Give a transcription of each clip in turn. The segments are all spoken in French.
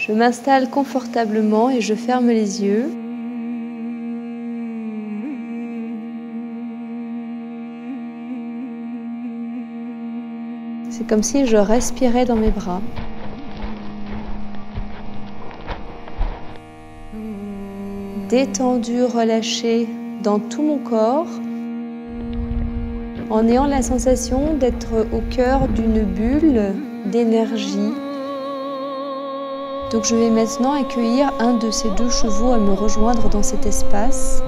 Je m'installe confortablement et je ferme les yeux. C'est comme si je respirais dans mes bras. Détendu, relâché dans tout mon corps, en ayant la sensation d'être au cœur d'une bulle d'énergie. Donc je vais maintenant accueillir un de ces deux chevaux à me rejoindre dans cet espace.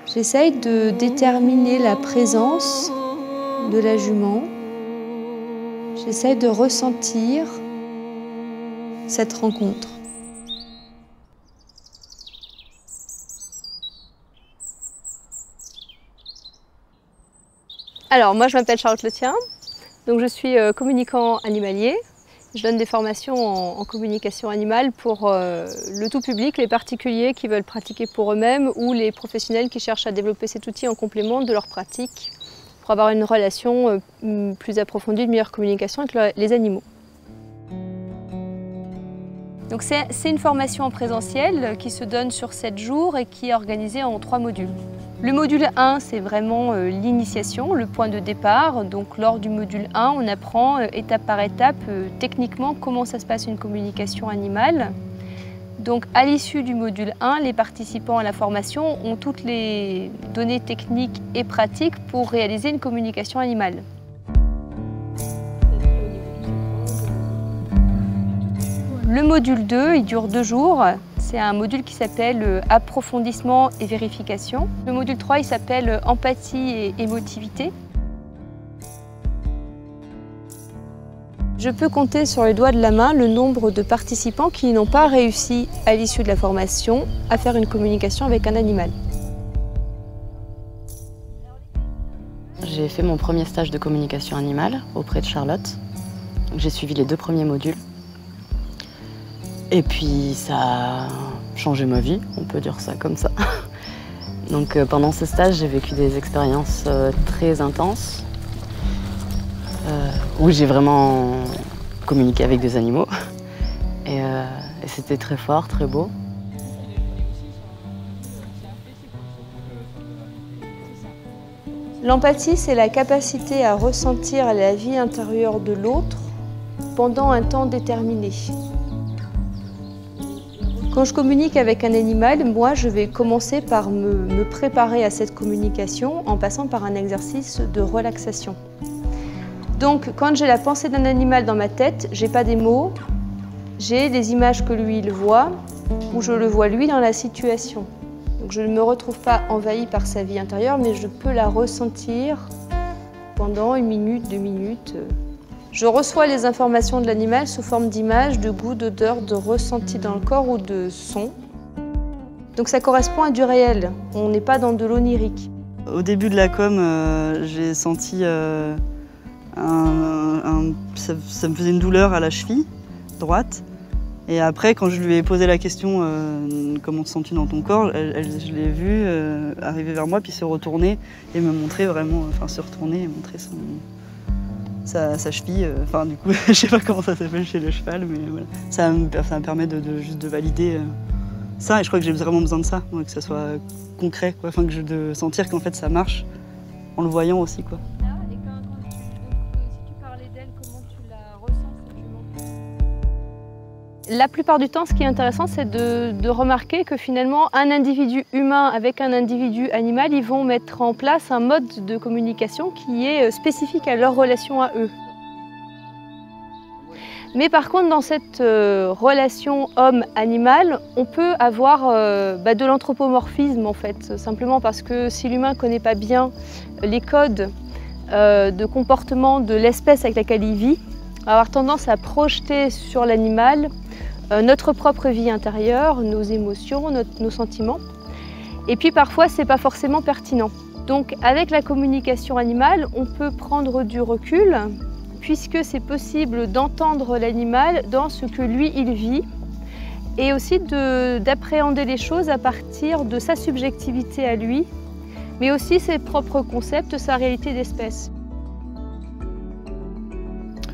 J'essaye de déterminer la présence de la jument. J'essaye de ressentir cette rencontre. Alors moi je m'appelle Charlotte Letien, donc je suis communicant animalier. Je donne des formations en communication animale pour le tout public, les particuliers qui veulent pratiquer pour eux-mêmes ou les professionnels qui cherchent à développer cet outil en complément de leur pratique pour avoir une relation plus approfondie, de meilleure communication avec les animaux. Donc c'est une formation en présentiel qui se donne sur 7 jours et qui est organisée en 3 modules. Le module 1, c'est vraiment l'initiation, le point de départ. Donc lors du module 1, on apprend étape par étape, techniquement, comment ça se passe une communication animale. Donc à l'issue du module 1, les participants à la formation ont toutes les données techniques et pratiques pour réaliser une communication animale. Le module 2, il dure 2 jours. C'est un module qui s'appelle approfondissement et vérification. Le module 3, il s'appelle empathie et émotivité. Je peux compter sur les doigts de la main le nombre de participants qui n'ont pas réussi à l'issue de la formation à faire une communication avec un animal. J'ai fait mon premier stage de communication animale auprès de Charlotte. J'ai suivi les 2 premiers modules. Et puis ça a changé ma vie, on peut dire ça comme ça. Donc pendant ce stage, j'ai vécu des expériences très intenses où j'ai vraiment communiqué avec des animaux. Et c'était très fort, très beau. L'empathie, c'est la capacité à ressentir la vie intérieure de l'autre pendant un temps déterminé. Quand je communique avec un animal, moi je vais commencer par me préparer à cette communication en passant par un exercice de relaxation. Donc quand j'ai la pensée d'un animal dans ma tête, j'ai pas des mots, j'ai des images que lui il voit ou je le vois lui dans la situation. Donc je ne me retrouve pas envahie par sa vie intérieure, mais je peux la ressentir pendant 1 minute, 2 minutes. Je reçois les informations de l'animal sous forme d'images, de goûts, d'odeurs, de ressentis dans le corps ou de sons. Donc ça correspond à du réel, on n'est pas dans de l'onirique. Au début de la com, j'ai senti ça me faisait une douleur à la cheville droite. Et après, quand je lui ai posé la question comment te sens-tu dans ton corps, je l'ai vu arriver vers moi puis se retourner et me montrer vraiment, se retourner et montrer sa cheville, du coup, je sais pas comment ça s'appelle chez le cheval, mais voilà. Ça me permet juste de valider ça, et je crois que j'ai vraiment besoin de ça, que ça soit concret, quoi, de sentir qu'en fait ça marche, en le voyant aussi, quoi. Et si tu parlais d'elle, comment tu la ressens? La plupart du temps, ce qui est intéressant, c'est de remarquer que finalement, un individu humain avec un individu animal, ils vont mettre en place un mode de communication qui est spécifique à leur relation à eux. Mais par contre, dans cette relation homme-animal, on peut avoir de l'anthropomorphisme en fait, simplement parce que si l'humain ne connaît pas bien les codes de comportement de l'espèce avec laquelle il vit, on va avoir tendance à projeter sur l'animal notre propre vie intérieure, nos émotions, nos sentiments. Et puis parfois, ce n'est pas forcément pertinent. Donc avec la communication animale, on peut prendre du recul, puisque c'est possible d'entendre l'animal dans ce que lui, il vit, et aussi d'appréhender les choses à partir de sa subjectivité à lui, mais aussi ses propres concepts, sa réalité d'espèce.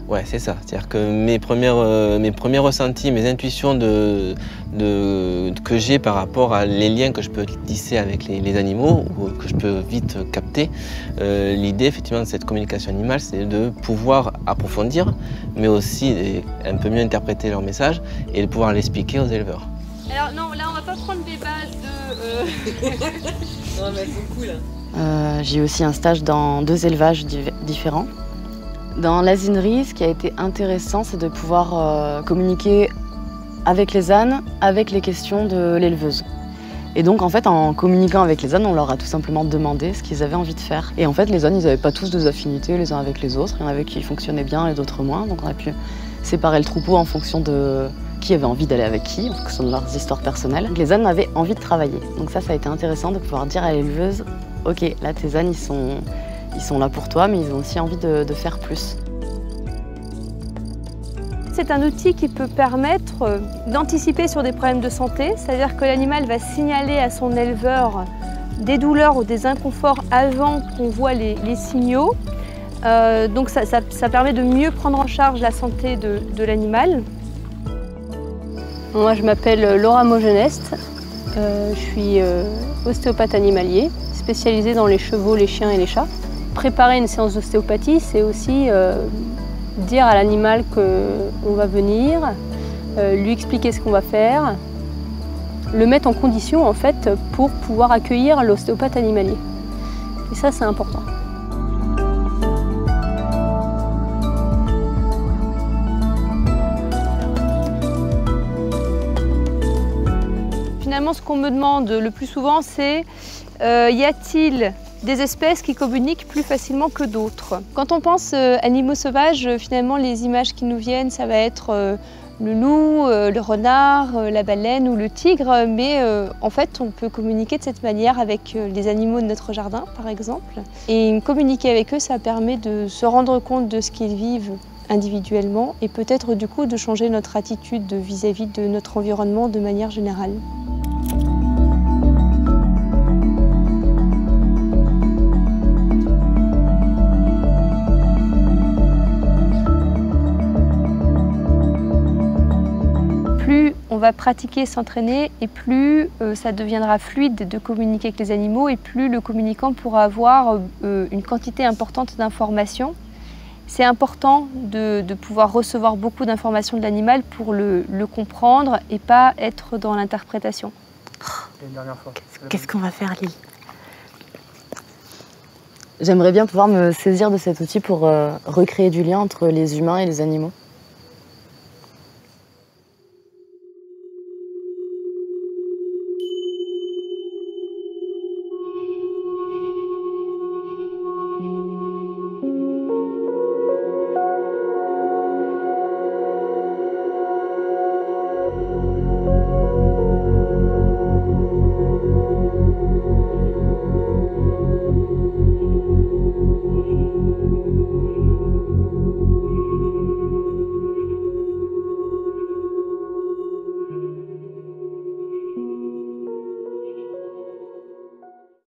Ouais, c'est ça. C'est-à-dire que mes premiers ressentis, mes intuitions que j'ai par rapport à les liens que je peux tisser avec les animaux, ou que je peux vite capter, l'idée effectivement de cette communication animale, c'est de pouvoir approfondir, mais aussi un peu mieux interpréter leur message et de pouvoir l'expliquer aux éleveurs. Alors non, là on va pas prendre des bases de... Non mais elles sont cool. J'ai eu aussi un stage dans 2 élevages différents. Dans l'asinerie, ce qui a été intéressant, c'est de pouvoir communiquer avec les ânes, avec les questions de l'éleveuse. Et donc en fait, en communiquant avec les ânes, on leur a tout simplement demandé ce qu'ils avaient envie de faire. Et en fait, les ânes, ils n'avaient pas tous des affinités les uns avec les autres. Il y en avait qui fonctionnaient bien et d'autres moins. Donc on a pu séparer le troupeau en fonction de qui avait envie d'aller avec qui, en fonction de leurs histoires personnelles. Donc les ânes avaient envie de travailler. Donc ça a été intéressant de pouvoir dire à l'éleveuse, ok, là tes ânes, ils sont là pour toi, mais ils ont aussi envie de faire plus. C'est un outil qui peut permettre d'anticiper sur des problèmes de santé, c'est-à-dire que l'animal va signaler à son éleveur des douleurs ou des inconforts avant qu'on voit les signaux. Donc ça permet de mieux prendre en charge la santé de l'animal. Moi je m'appelle Laura Mogenest, je suis ostéopathe animalier, spécialisée dans les chevaux, les chiens et les chats. Préparer une séance d'ostéopathie, c'est aussi dire à l'animal qu'on va venir, lui expliquer ce qu'on va faire, le mettre en condition en fait pour pouvoir accueillir l'ostéopathe animalier. Et ça c'est important. Finalement, ce qu'on me demande le plus souvent, c'est y a-t-il des espèces qui communiquent plus facilement que d'autres? Quand on pense animaux sauvages, finalement, les images qui nous viennent, ça va être le loup, le renard, la baleine ou le tigre, mais en fait, on peut communiquer de cette manière avec les animaux de notre jardin, par exemple. Et communiquer avec eux, ça permet de se rendre compte de ce qu'ils vivent individuellement et peut-être du coup de changer notre attitude vis-à-vis de notre environnement de manière générale. Plus on va pratiquer, s'entraîner, et plus ça deviendra fluide de communiquer avec les animaux, et plus le communicant pourra avoir une quantité importante d'informations. C'est important de pouvoir recevoir beaucoup d'informations de l'animal pour le comprendre et pas être dans l'interprétation. Qu'est-ce qu'on va faire, Lily? J'aimerais bien pouvoir me saisir de cet outil pour recréer du lien entre les humains et les animaux.